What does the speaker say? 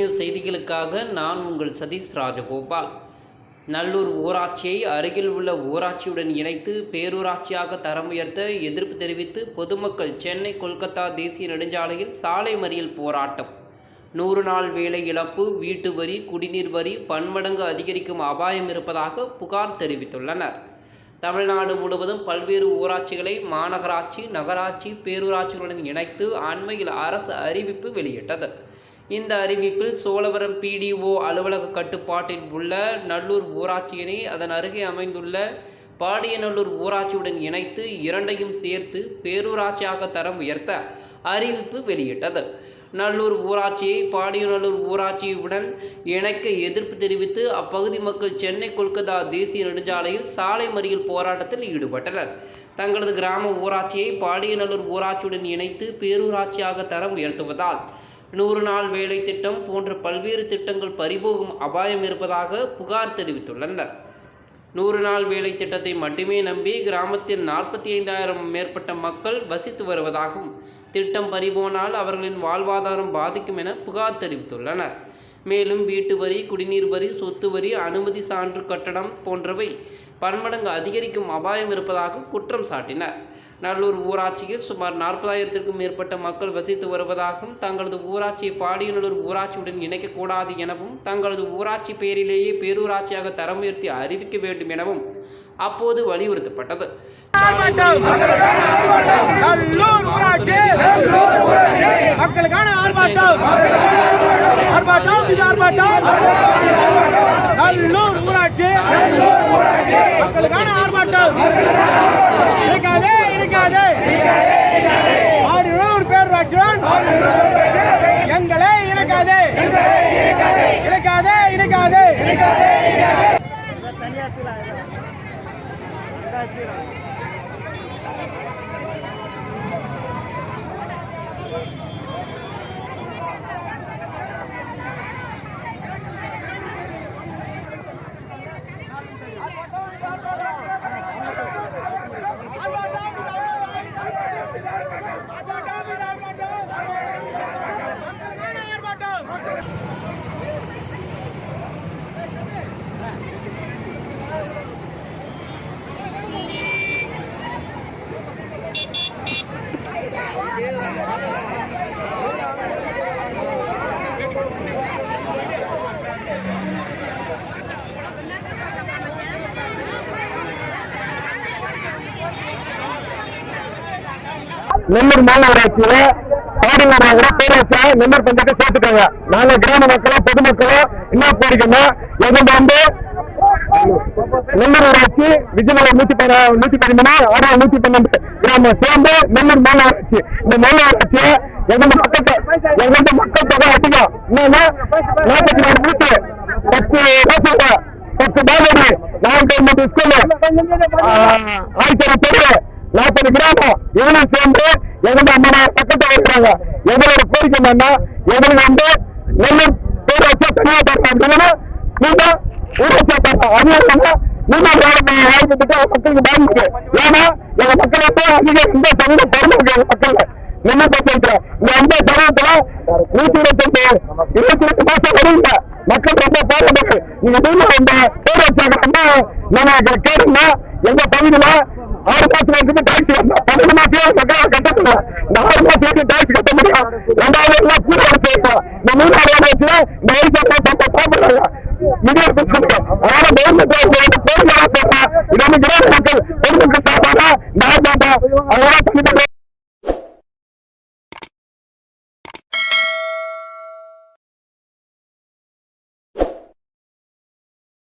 News செய்திகளுக்காக நான் உங்கள் சதீஷ் ராஜகோபால். நல்லூர் ஊராட்சியை அருகில் உள்ள ஊராட்சியுடன் இணைத்து பேரூராட்சியாக தரம் உயர்த்த எதிர்ப்பு தெரிவித்து பொதுமக்கள் சென்னை கொல்கத்தா தேசிய நெடுஞ்சாலையில் சாலை மறியல் போராட்டம். 100 நாள் வேலை இழப்பு, வீட்டு வரி, குடிநீர் வரி பன்மடங்கு அதிகரிக்கும் அபாயம் இருப்பதாக புகார் தெரிவித்துள்ளனர். தமிழ்நாடு முழுவதும் பல்வேறு ஊராட்சிகளை மாநகராட்சி, நகராட்சி, பேரூராட்சிகளுடன் இணைத்து அண்மையில் அரசு அறிவிப்பு வெளியிட்டது. இந்த அறிவிப்பில் சோழவரம் பிடிஓ அலுவலக கட்டுப்பாட்டில் உள்ள நல்லூர் ஊராட்சியினை அதன் அருகே அமைந்துள்ள பாடியநல்லூர் ஊராட்சியுடன் இணைத்து இரண்டையும் சேர்த்து பேரூராட்சியாக தரம் உயர்த்த அறிவிப்பு வெளியிட்டது. நல்லூர் ஊராட்சியை பாடியநல்லூர் ஊராட்சியுடன் இணைக்க எதிர்ப்பு தெரிவித்து அப்பகுதி மக்கள் சென்னை கொல்கத்தா தேசிய நெடுஞ்சாலையில் சாலை மறியல் போராட்டத்தில் ஈடுபட்டனர். தங்களது கிராம ஊராட்சியை பாடியநல்லூர் ஊராட்சியுடன் இணைத்து பேரூராட்சியாக தரம் உயர்த்துவதால் 100 நாள் வேலை திட்டம் போன்ற பல்வேறு திட்டங்கள் பறிபோகும் அபாயம் இருப்பதாக புகார் தெரிவித்துள்ளனர். 100 நாள் வேலை திட்டத்தை மட்டுமே நம்பி கிராமத்தில் 45,000 மேற்பட்ட மக்கள் வசித்து வருவதாகவும், திட்டம் பறிபோனால் அவர்களின் வாழ்வாதாரம் பாதிக்கும் என புகார் தெரிவித்துள்ளனர். மேலும் வீட்டு வரி, குடிநீர் வரி, சொத்து வரி, அனுமதி சான்று கட்டணம் போன்றவை பன்மடங்கு அதிகரிக்கும் அபாயம் இருப்பதாக குற்றம் சாட்டினர். நல்லூர் ஊராட்சியில் சுமார் 40,000க்கும் மேற்பட்ட மக்கள் வசித்து வருவதாகவும், தங்களது ஊராட்சியை பாடியநல்லூர் ஊராட்சியுடன் இணைக்கக்கூடாது எனவும், தங்களது ஊராட்சி பெயரிலேயே பேரூராட்சியாக தரம் உயர்த்தி அறிவிக்க வேண்டும் எனவும் அப்போது வலியுறுத்தப்பட்டது. எங்களை இணைக்காதே, இணைக்காதே, இணைக்காதே. நெல்லூர் மாநகராட்சியில பாடிநாடு பேரூராட்சியை நெல்லூர் பஞ்சாயத்தை சேர்த்துக்காங்க. நாங்க கிராம மக்களும் பொதுமக்களும் என்ன கோரிக்கைன்னா, வந்து நெல்லூர் ஊராட்சி விஜயநகர் 113 ஆறாவது 112 கிராமம் சேர்ந்து நெல்லூர் மாநகராட்சி. இந்த மாநகராட்சியை மக்கள் தொகை அதிகம். என்னன்னா 44 பூத்து, 10 பாலடி, 49 ஸ்கூலு, 1000 தெரு, 40 கிராமம் இவனும் சேர்ந்து எங்க அம்மா பக்கத்துல இருக்கிறாங்க. எங்களோட கோரிக்கை என்னன்னா, எங்களுக்கு நெல்லூர் பேரூராட்சியா தனியா தரணும், நீங்க ஊராட்சியா தரணும். அது வாய்ப்புட்டு மக்களுக்கு பாதிப்பு. ஏன்னா எங்க மக்களுக்கு அதிகம் இந்த சமூகம் பிறந்திருக்கு. எங்க மக்கள் நெல்லூர் பஞ்சாயத்துல இந்த 50 சதவீதத்துல 128 மாசம் வருவீங்க. மக்கள் ரொம்ப போராடுறது. நீங்க இந்த பேரூராட்சியாக நம்ம கேளுங்க. எங்க பகுதியில 6 மாசம் வரைக்கும் டாக்ஸி வரணும். 12 மாசம் மக்கள் கட்டத்துல இந்த 6 மாசம் வரைக்கும் டாக்ஸி கட்ட முடியும். 2வது எல்லாம் கூட செய்யணும். இந்த 3வது வச்சு இந்த வயசு சாப்பிடுறாங்க. மிக அதனால கவர்மெண்ட்